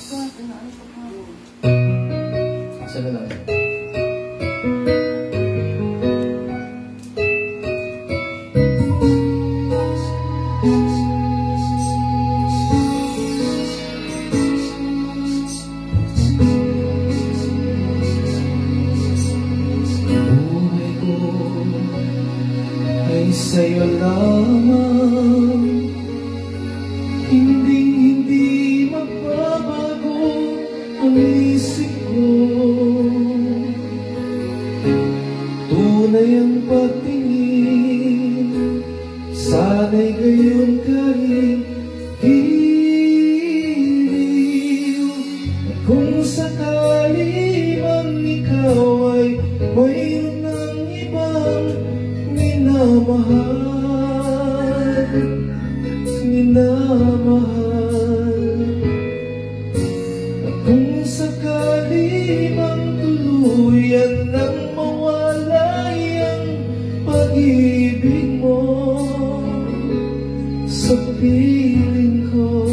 Asa na lang yun? Buhay ko ay sa'yo lamang, hindi magbabago ang isip ko. Tunay ang pagtingin, sana'y gayon ka rin giliw. At kung sakali mang ikaw ay mayroon ng ibang minamahal, at kung sakali mang tuluyan nang mawalay ang pag-ibig mo sa piling ko,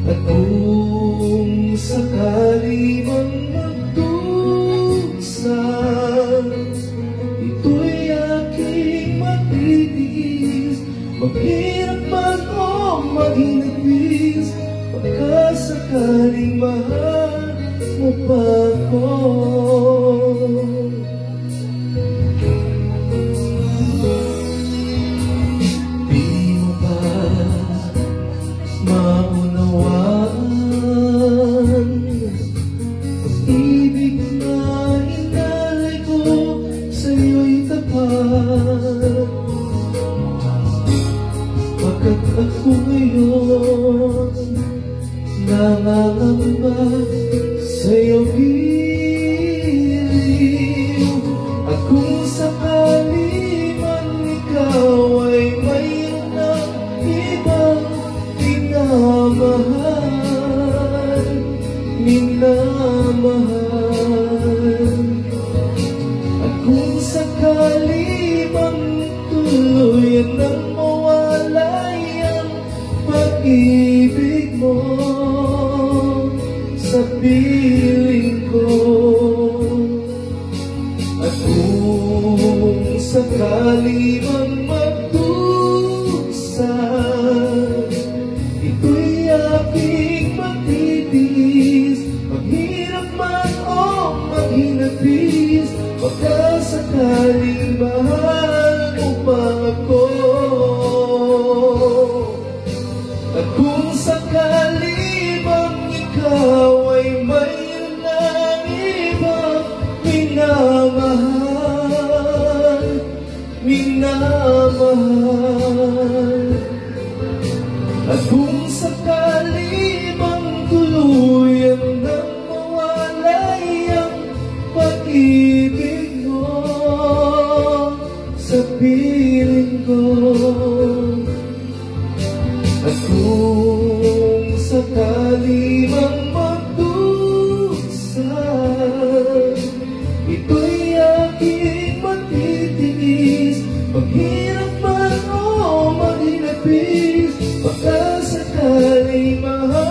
at kung sakali mang magdusa, ito'y aking matitiis. Maghirap man o maginagwis, pagkasakaling mahal mo pa ako. Di mo pa maunawaan pag-ibig na inalay ko sa'yo'y tapat. Pagkat ako ngayon nangangamba sa'yo giliw. At kung sakali man ikaw ay mayroon ng ibang minamahal, at kung sakali mang tuluyan ng pag-ibig mo sa piling ko, at kung sakali mang magdusa, ito'y aking matitiis. Maghirap man o maghinagpis, pagkasakaling mahal mo pa ako. At kung sakali mang ikaw ay mayroon ng ibang minamahal, at kung sakali mang tuluyan nang mawalay ang pag-ibig mo sa piling ko, at kung sakali mang magdusa, ito'y aking matitiis. Maghirap man o maginagpis, pagkasakaling mahal